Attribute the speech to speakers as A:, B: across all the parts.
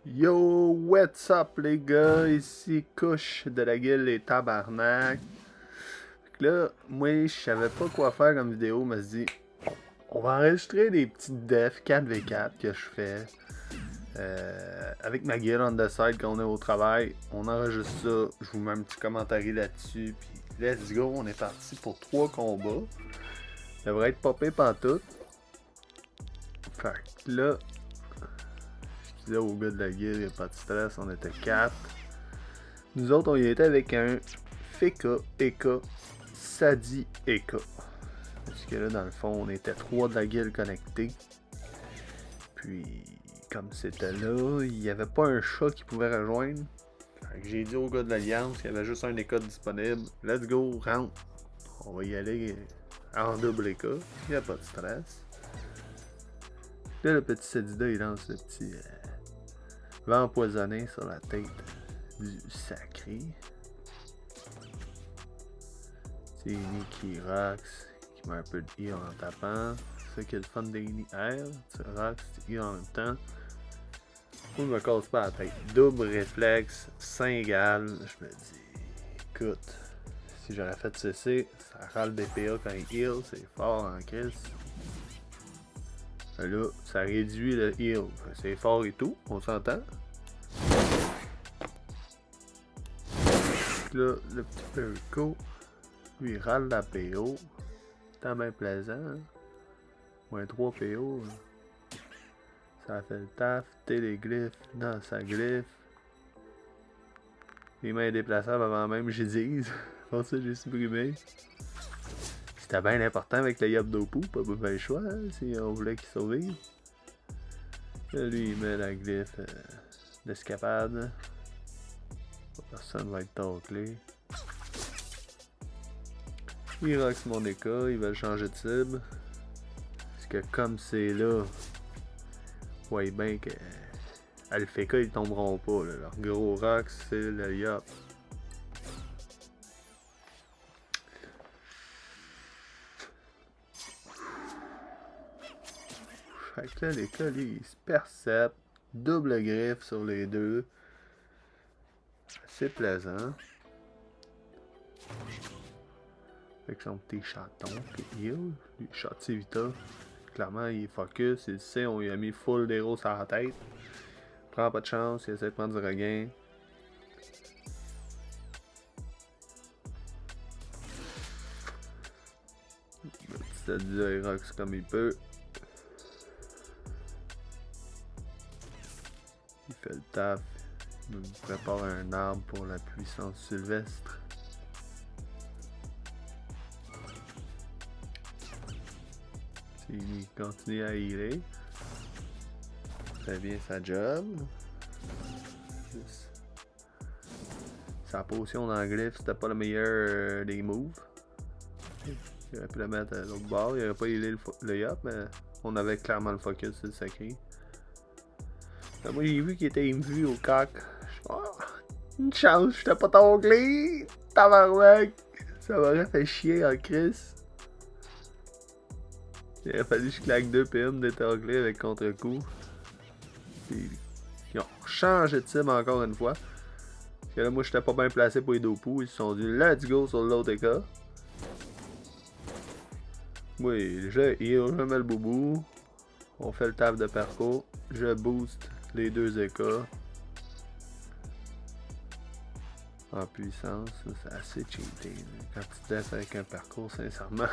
A: Yo, what's up les gars, ici Couche de la guilde et tabarnak. Fait que là, moi je savais pas quoi faire comme vidéo, mais je me suis dit, on va enregistrer des petites defs 4v4 que je fais avec ma guilde on the side quand on est au travail. On enregistre ça, je vous mets un petit commentaire là-dessus, puis let's go, on est parti pour 3 combats. Ça devrait être popé pantoute. Fait que là, je disais au gars de la guilde, y'a pas de stress, on était 4. Nous autres, on y était avec un Feka, Eka, Sadi, Eka. Parce que là, dans le fond, on était 3 de la guilde connectés. Puis, comme c'était là, il n'y avait pas un chat qui pouvait rejoindre. Fait que j'ai dit au gars de l'Alliance qu'il y avait juste un Eka disponible. Let's go, rentre. On va y aller en double Eka. Il n'y a pas de stress. Là, le petit Sadida, il lance le petit vent empoisonné sur la tête du sacré. C'est Nicky Rox qui met un peu de heal en tapant. C'est ça qui est le fun des air. Tu Rox, tu heal en même temps. Faut que je me casse pas la tête. Double réflexe, 5 égales. Je me dis, écoute, si j'aurais fait ceci, ça râle des PA quand il heal, c'est fort en crise. Là, ça réduit le heal. C'est fort et tout, on s'entend. Là, le petit Perico, lui, il râle la PO. C'est bien plaisant. Hein? Moins 3 PO. Ça fait le taf. Téléglyphe dans sa glyphe. Les mains déplaçables avant même que j'y dise. Pour ça, j'ai supprimé. C'était bien important avec le Yabdopu. Pas le choix hein, si on voulait qu'il survive. Là, lui, il met la glyphe d'escapade. Personne va être taclé. Il rock mon éca, ils veulent changer de cible. Parce que comme c'est là, ouais bien que Alpheka ils tomberont pas. Là. Leur gros rock c'est le Yop. Fait que là, les colis ils se perceptent. Double griffe sur les deux. C'est plaisant. Avec son petit chaton qui heal. Lui, shot Vita. Clairement, il focus. Il sait, on lui a mis full d'héros sur la tête. Prend pas de chance, il essaie de prendre du regain. Le petit Sadida il rox comme il peut. Il fait le taf. Il me prépare un arbre pour la puissance sylvestre. Il continue à healer. Fait bien sa job. Sa potion dans le glyphe, c'était pas le meilleur des moves. Il aurait pu le mettre à l'autre bord. Il aurait pas healé le Yop, mais on avait clairement le focus sur le sacré. Moi j'ai vu qu'il était invu au coq. Oh, une chance, j'étais pas tonglé. Tabarnak. Ça m'aurait fait chier en crise. Il aurait fallu que je claque 2 PM d'étonglé avec contre-coup. Puis ils ont changé de cible encore une fois. Parce que là, moi, j'étais pas bien placé pour les Dopu. Ils se sont dit, let's go sur l'autre éca. Oui, je heal, je mets le boubou. On fait le taf de parcours. Je booste les deux écas. En puissance, c'est assez cheaté. Quand tu testes avec un parcours, sincèrement,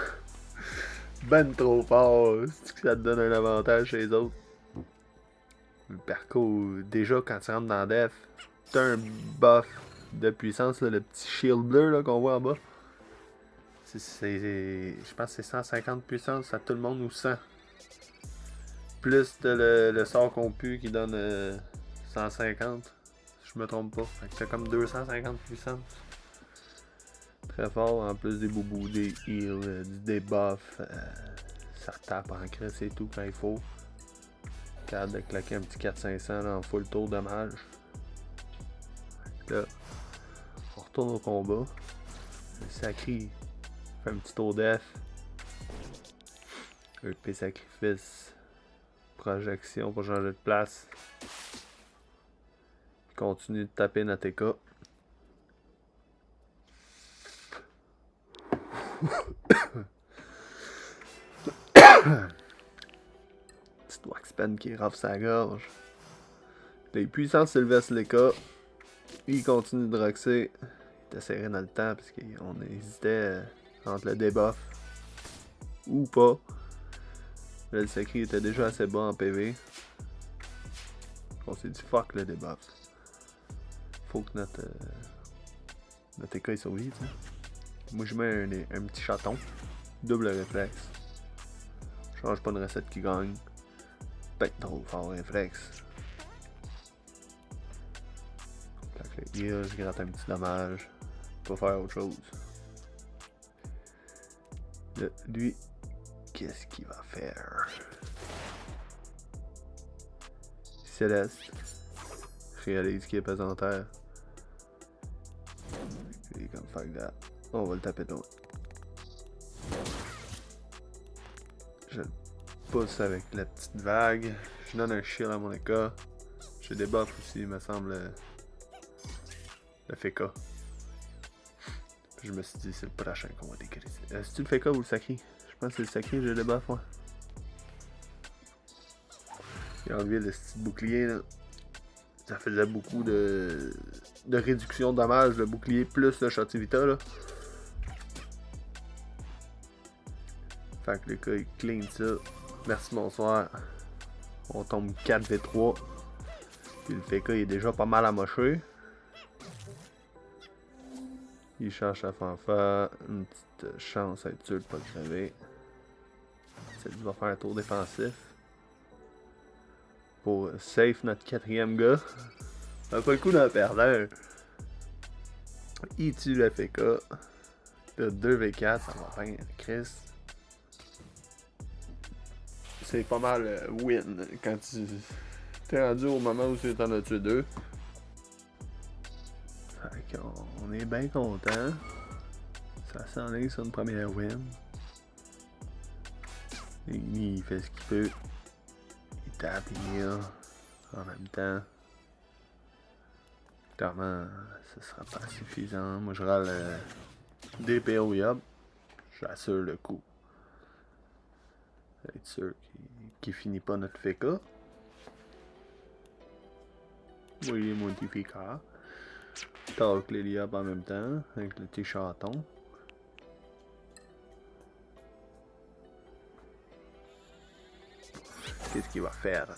A: ben trop fort. C'est que ça te donne un avantage chez les autres. Le parcours, déjà quand tu rentres dans Def, t'as un buff de puissance, là, le petit shield bleu qu'on voit en bas. Je pense que c'est 150 puissance à tout le monde ou 100. Plus de le sort qu'on pue qui donne 150. Si je me trompe pas. Fait que t'as comme 250 puissance. Très fort, en plus des boubous, des heals, du debuff. Ça retape en crisse et tout quand il faut. Capable de claquer un petit 400-500 en full tour dommage. Là, on retourne au combat. Le sacré fait un petit tour def. EP sacrifice. Projection pour changer de place. Continue de taper notre TK. Petite Waxpen qui rafle sa gorge. Les puissances Sylvestre Leka. Il continue de roxer. Il était serré dans le temps parce qu'on hésitait entre le debuff ou pas. Là, le Sacré était déjà assez bas en PV. On s'est dit fuck le debuff. Faut que notre TK survive. Moi je mets un petit chaton. Double réflexe. Je change pas de recette qui gagne. Ben trop fort réflexe. Quand le heal, je gratte un petit dommage. Pas faire autre chose. Là, lui, qu'est-ce qu'il va faire? Céleste réalise qu'il est pesanteur. Il est comme fuck that. On va le taper d'autre. Je le pousse avec la petite vague. Je donne un shield à mon Eka. J'ai des buffs aussi, il me semble. Le Feka. Puis je me suis dit, c'est le prochain qu'on va décrire. C'est-tu le Feka ou le Sacré? Je pense que c'est le Sacré, j'ai des buffs, moi. J'ai enlevé le petit bouclier, là. Ça faisait beaucoup de réduction de dommages, le bouclier plus le Shotivita, là. Fait que le gars, il clean ça. Merci, bonsoir. On tombe 4v3. Puis le Feka, il est déjà pas mal amoché. Il cherche à fanfare. Une petite chance à être sûr de pas crever. Ça va faire un tour défensif. Pour safe notre quatrième gars. Ça pas le coup d'en perdre un. Il tue le FK. De 2v4, ça va faire Chris. C'est pas mal win quand tu t'es rendu au moment où tu en as tué deux. Fait qu'on est bien content. Ça s'enligne sur une première win. Il fait ce qu'il peut. Il tape, il heal en même temps. Clairement, ce sera pas suffisant. Moi, je râle DPO Yup. J'assure le coup. Être sûr qu'il finit pas notre FK. Oui, mon petit FK. Talk les Yup en même temps, avec le petit chaton. Qu'est-ce qu'il va faire?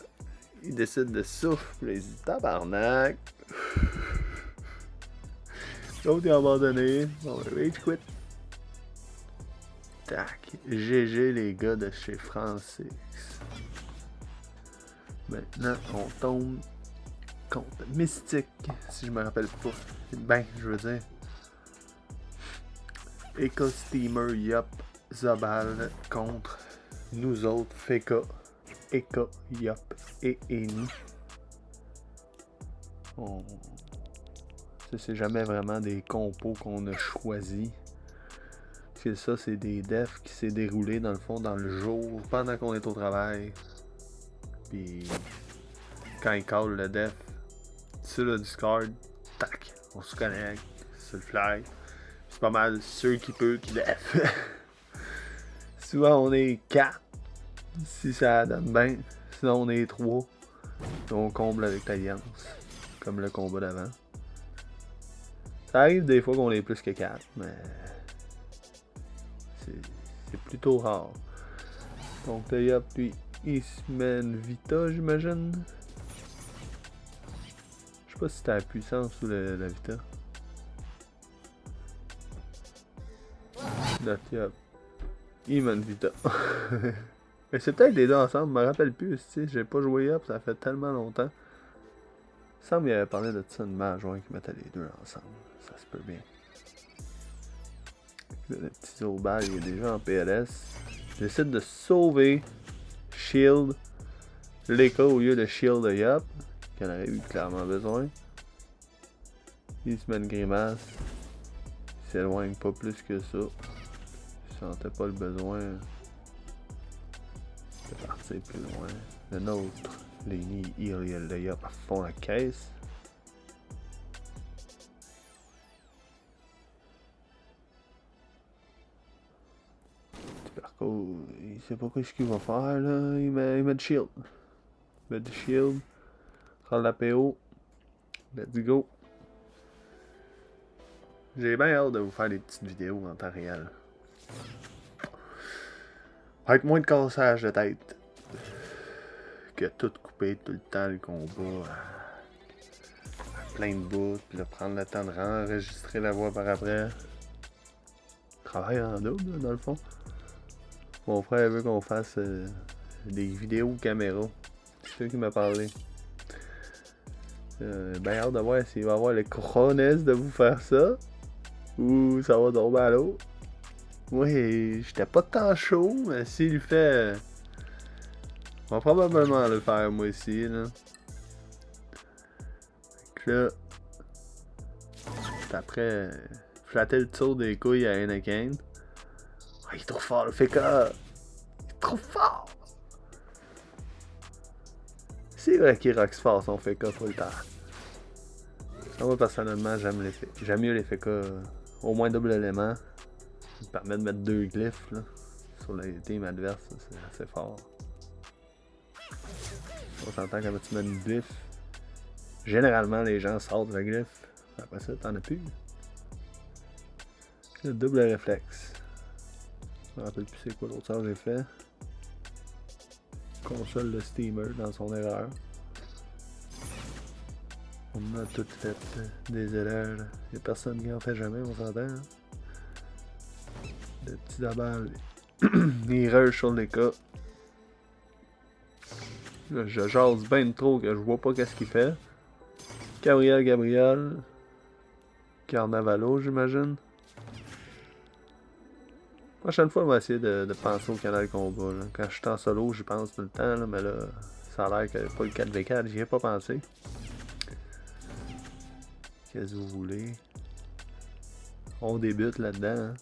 A: Il décide de souffler, il dit tabarnak. L'autre il a abandonné. On va rage quit. Tac. GG les gars de chez Francis. Maintenant on tombe contre Mystique, si je me rappelle pas. Ben, je veux dire. Eco Steamer Yup Zobal contre nous autres Feka. Eka, Yup et Eni. C'est jamais vraiment des compos qu'on a choisis. Parce que ça, c'est des defs qui s'est déroulé dans le fond dans le jour, pendant qu'on est au travail. Puis quand il call le def sur le Discord, tac, on se connecte sur le fly. C'est pas mal ceux qui peuvent qui def. Souvent on est 4. Si ça donne bien, sinon on est 3. On comble avec l'alliance. Comme le combat d'avant. Ça arrive des fois qu'on est plus que 4, mais c'est plutôt rare. Donc le Yup, lui, il se met une Vita, j'imagine. Je sais pas si c'était la puissance ou la Vita. Notre Yup, il met une Vita. Mais c'est peut-être les deux ensemble, je me rappelle plus, tu sais, j'ai pas joué Yup, ça fait tellement longtemps. Il semble qu'il avait parlé de ça de Majoin qui mettait les deux ensemble, ça se peut bien. Le petit Zobal il est déjà en PLS. Il décide de sauver Shield Leka au lieu de Shield de Yup, qu'il en aurait eu clairement besoin. Il se met une grimace. Il s'éloigne pas plus que ça. Il sentait pas le besoin de partir plus loin. Le nôtre, les nids, il le Yup à fond la caisse. il sait pas ce qu'il va faire, là. Il met du shield. Il met du shield. Prend la PO. Let's go. J'ai bien hâte de vous faire des petites vidéos en temps réel. Avec moins de cassage de tête. Que tout couper tout le temps le combat. Plein de bouts. Puis là, prendre le temps de enregistrer la voix par après. Travail en double, là, dans le fond. Mon frère veut qu'on fasse des vidéos caméra. C'est lui qui m'a parlé. Ben hâte de voir s'il va avoir les cojones de vous faire ça. Ou ça va tomber à l'eau. Moi, j'étais pas tant chaud, mais s'il le fait, on va probablement le faire moi aussi, là. Donc là, après, flatter le tour des couilles à Anakin. Oh, il est trop fort, le Feka! Il est trop fort! C'est vrai qu'il rock fort son Feka tout le temps. Moi, personnellement, j'aime mieux les Feka au moins double élément. Ça me permet de mettre 2 glyphes là, sur les teams adverses, c'est assez fort. On s'entend quand tu mets une glyphe. Généralement, les gens sortent le glyphe. Après ça, t'en as plus. Le double réflexe. Je me rappelle plus c'est quoi l'autre sort que j'ai fait. Console le steamer dans son erreur. On a tout fait des erreurs. Y'a personne qui en fait jamais, on s'entend. Hein? Le petit dabal. Il rush sur les cas. Là, je jase bien trop que je vois pas qu'est-ce qu'il fait. Gabriel. Carnavalo, j'imagine. Prochaine fois, on va essayer de penser au canal combat. Là. Quand je suis en solo, j'y pense tout le temps, là, mais là, ça a l'air que pas le 4v4, j'y ai pas pensé. Qu'est-ce que vous voulez? On débute là-dedans. Hein.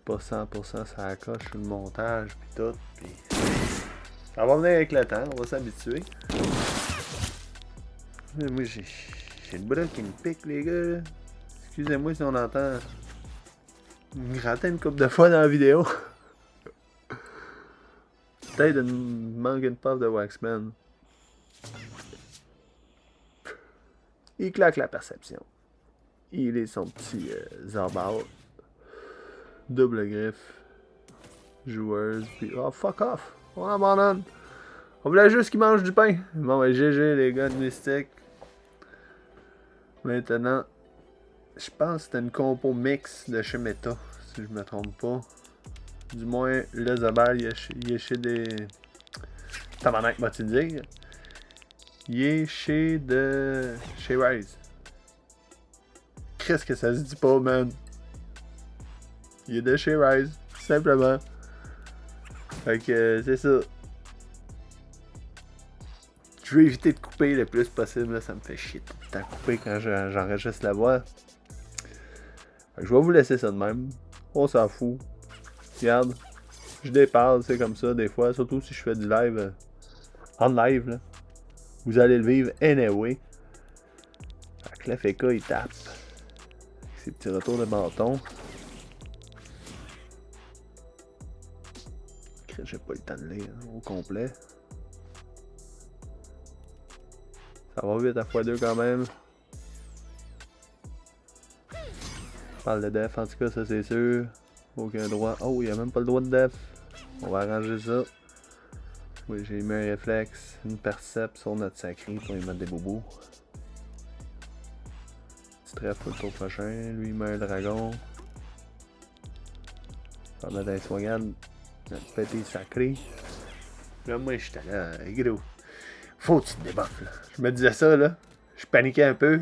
A: Pas 100%, ça accroche sur le montage, puis tout. Pis... ça va venir avec le temps, on va s'habituer. Moi, j'ai le bras qui me pique, les gars. Excusez-moi si on entend me gratter une couple de fois dans la vidéo. Peut-être une manque une puff de Waxman. Il claque la perception. Il est son petit Zarbaut. Double griffe. Joueuse. Puis oh fuck off. On abandonne. On voulait juste qu'il mange du pain. Bon ben GG les gars de Mystique. Maintenant. Je pense que c'était une compo mix de chez Meta. Si je me trompe pas. Du moins le Zabal il est chez des. Tabarnak va-t-il dire. Il est chez Rise. Qu'est-ce que ça se dit pas, man? Il est de chez Rise, simplement. Fait que c'est ça. Je vais éviter de couper le plus possible, là, ça me fait chier tout le temps couper quand j'enregistre la voix. Fait que je vais vous laisser ça de même. On s'en fout. Regarde, je dépasse, c'est comme ça des fois, surtout si je fais du live en live. Là. Vous allez le vivre anyway. Fait que le FK il tape. Avec ses petits retours de bâton. J'ai pas le temps de lire au complet. Ça va vite à x2 quand même. Je parle de def en tout cas, ça c'est sûr. Aucun droit. Oh, il n'y a même pas le droit de def. On va arranger ça. Oui, j'ai mis un réflexe, une percep sur notre sacré pour y mettre des bobos. Petit trèfle pour le tour prochain. Lui, il met un dragon. On va mettre un soignade. Notre petit sacré. Là, moi, j'étais là, gros. Faut que tu te débuffes, là. Je me disais ça, là. Je paniquais un peu.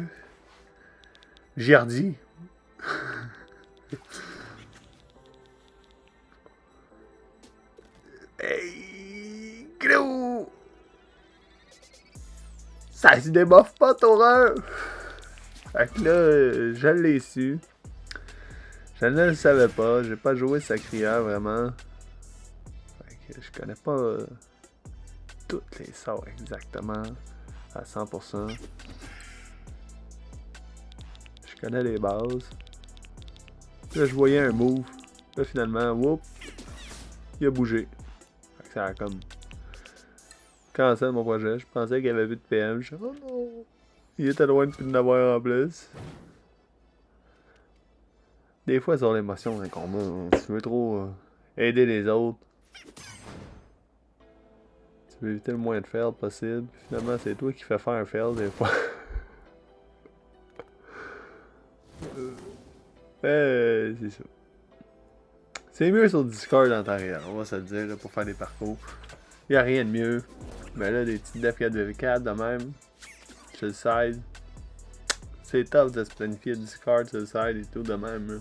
A: J'y redis. Hey, gros! Ça se débuffe pas, Torrent! Fait que là, je l'ai su. Je ne le savais pas, j'ai pas joué Sacrière vraiment. Fait que je connais pas toutes les sorts exactement à 100%. Je connais les bases. Là, je voyais un move. Là, finalement, whoop, il a bougé. que ça a comme cancel mon projet. Je pensais qu'il y avait plus de PM. Je suis oh non! Il était loin de plus de n'avoir en plus. Des fois, sur l'émotion d'un combat, si tu veux trop aider les autres, tu veux éviter le moins de fail possible. Finalement, c'est toi qui fais faire un fail des fois. C'est ça. C'est mieux sur Discord en temps réel, on va se le dire, là, pour faire des parcours. Il n'y a rien de mieux. Mais là, des petits def 4v4 de même, sur le side. C'est tough de se planifier Discord sur le side et tout de même. Là.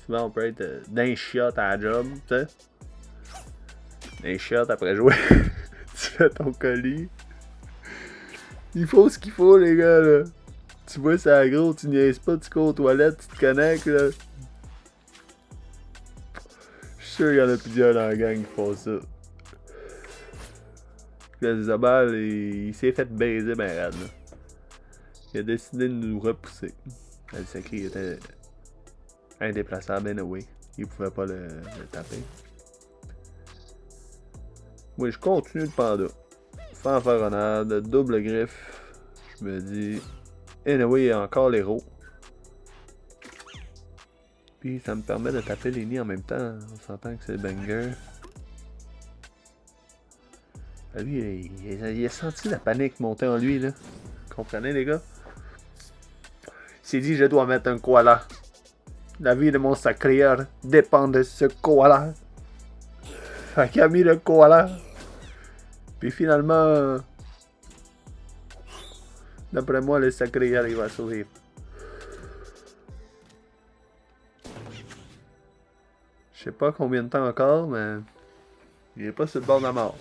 A: Souvent, on peut être d'un shot à la job, tu sais. D'un shot après jouer. Tu fais ton colis. Il faut ce qu'il faut, les gars, là. Tu vois, c'est agro, tu niaises pas, tu cours aux toilettes, tu te connectes, là. Je suis sûr qu'il y en a plusieurs dans la gang qui font ça. Le Zabal, il s'est fait baiser ben raide, là. Il a décidé de nous repousser. Le sacré était indéplaçable, anyway. Il pouvait pas le taper. Moi, je continue le panda. Fanfaronnade, double griffe. Je me dis, anyway, il y a encore l'héros. Puis ça me permet de taper les nids en même temps. On s'entend que c'est le banger. Lui, il a senti la panique monter en lui, là. Comprenez, les gars? Il s'est dit, je dois mettre un koala. La vie de mon sacréeur dépend de ce koala. Fait qu'il a mis le koala. Puis finalement, d'après moi, le sacréeur, il va sourire. Je sais pas combien de temps encore, mais il est pas sur le bord de la mort.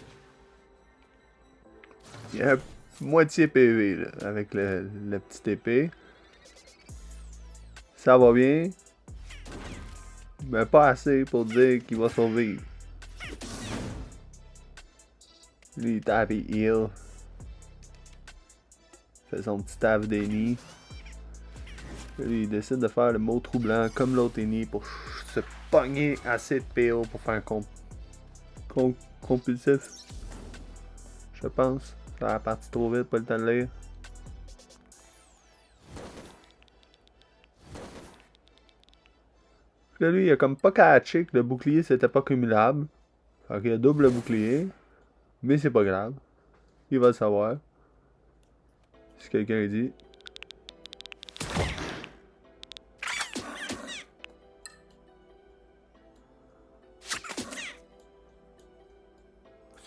A: Il y a moitié PV là, avec le petit épée. Ça va bien. Mais pas assez pour dire qu'il va survivre. Lui, il tape et heal. Fait son petit taf d'ennemi. Lui, il décide de faire le mot troublant comme l'autre ennemi pour se pogner assez de PO pour faire un compulsif. Je pense. Ça a parti trop vite, pas le temps de lire. Là, lui, il a comme pas catché que le bouclier c'était pas cumulable. Fait qu'il a double bouclier. Mais c'est pas grave. Il va le savoir. Si quelqu'un dit.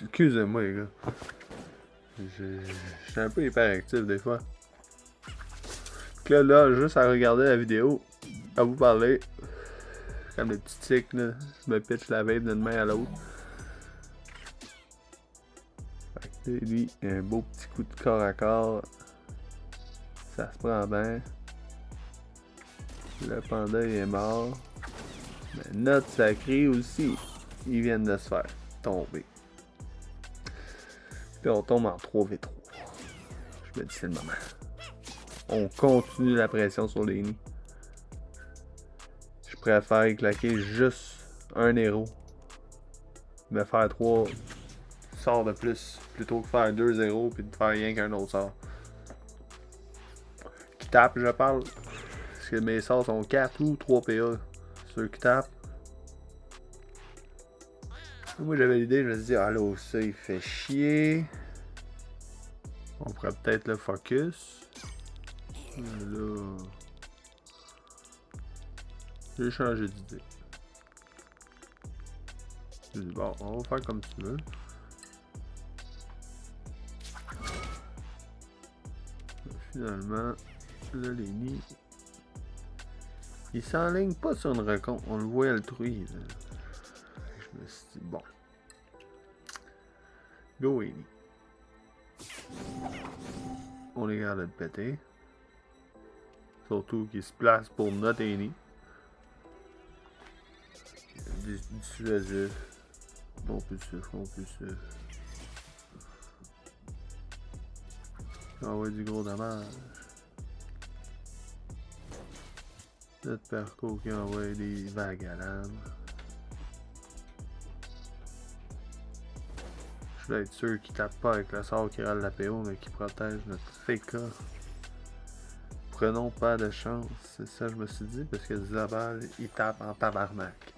A: Excusez-moi, les gars. Je suis un peu hyperactif des fois. Là, juste à regarder la vidéo, à vous parler, comme des petits tics, là, je me pitch la vape d'une main à l'autre. Lui, un beau petit coup de corps à corps. Ça se prend bien. Le panda il est mort. Mais notre sacré aussi, ils viennent de se faire tomber. Puis on tombe en 3v3. Je me dis c'est le moment. On continue la pression sur les nids. Je préfère claquer juste un héros. Me faire 3 sorts de plus plutôt que faire 2 zéros puis de faire rien qu'un autre sort. Qui tape, je parle. Parce que mes sorts sont 4 ou 3 PA. Ceux qui tapent. Moi j'avais l'idée, je me suis dit, ah là, ça il fait chier. On pourrait peut-être le focus. Là. J'ai changé d'idée. J'ai dit, bon, on va faire comme tu veux. Finalement, là, les nids. Ils s'enlignent pas sur une rencontre. On le voit altruit. Là. Je me suis dit, bon. Go, Eni. On les garde de péter. Surtout qu'ils se placent pour notre Eni. Dissuasif. Compulsif. Envoie du gros dommage. Notre parcours qui envoie des vagues à l'âme. voulais être sûr qu'il tape pas avec le sort qui râle la PO, mais qui protège notre FK. Prenons pas de chance, c'est ça que je me suis dit, parce que Zabal, il tape en tabarnak.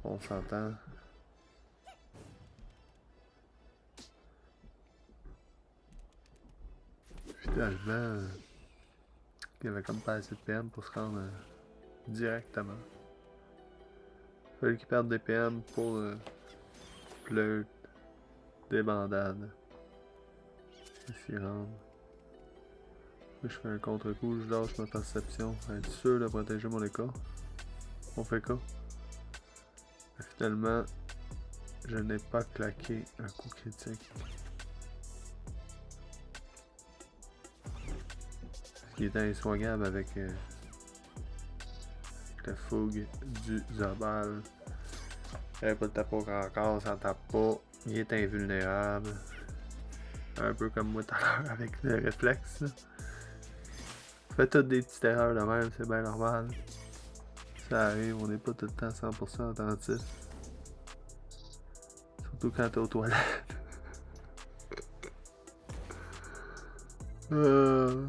A: On s'entend. Finalement, il y avait comme pas assez de PM pour se rendre directement. Il fallait qu'il perde des PM pour pleurer des bandades. Et s'y rendre. Je fais un contre-coup, je lâche ma perception, être sûr de protéger mon écart. On fait quoi? Finalement, je n'ai pas claqué un coup critique. Ce qui était insoignable avec la fougue du Zabal. Il n'y avait pas de tape encore, ça tape pas. Il est invulnérable. Un peu comme moi tout à l'heure avec le réflexe. Là. Fait toutes des petites erreurs de même, c'est bien normal. Ça arrive, on n'est pas tout le temps 100% attentif. Surtout quand t'es aux toilettes. Je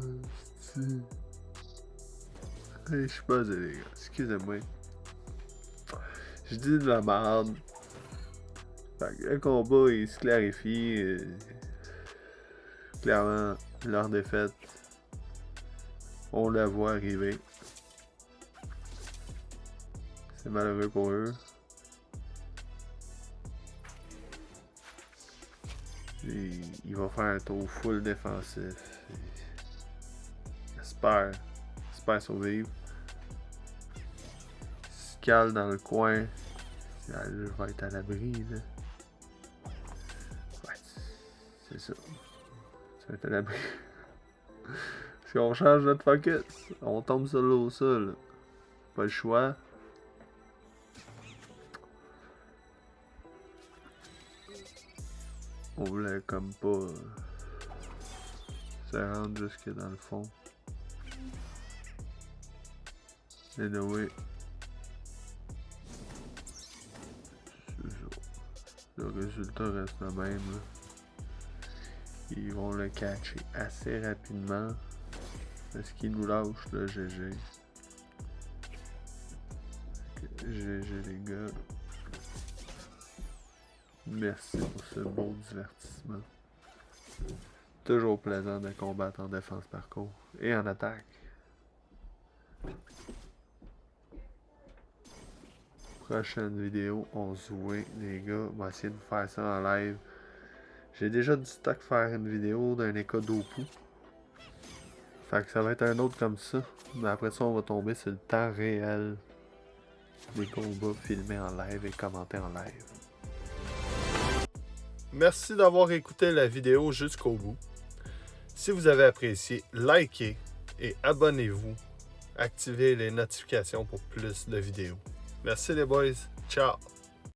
A: suis pas les gars, excusez-moi. Je dis de la merde. Fait que le combat il se clarifie. Clairement, leur défaite, on la voit arriver. C'est malheureux pour eux. Et il va faire un tour full défensif. J'espère survivre. Il se cale dans le coin. Je vais être à l'abri là. Ouais, c'est ça. Ça va être à l'abri. Si on change notre focus, on tombe sur l'eau sol. Pas le choix. On voulait comme pas se rendre jusque dans le fond. Anyway. Le résultat reste le même. Là. Ils vont le catcher assez rapidement. Parce qu'ils nous lâchent le GG. GG les gars. Merci pour ce beau divertissement. Toujours plaisant de combattre en défense parcours et en attaque. Prochaine vidéo, on se voit les gars. On va essayer de faire ça en live. J'ai déjà du stock faire une vidéo d'un écho d'Opu. Fait que ça va être un autre comme ça. Mais après ça, on va tomber sur le temps réel des combats filmés en live et commentés en live. Merci d'avoir écouté la vidéo jusqu'au bout. Si vous avez apprécié, likez et abonnez-vous. Activez les notifications pour plus de vidéos. Merci les boys. Ciao.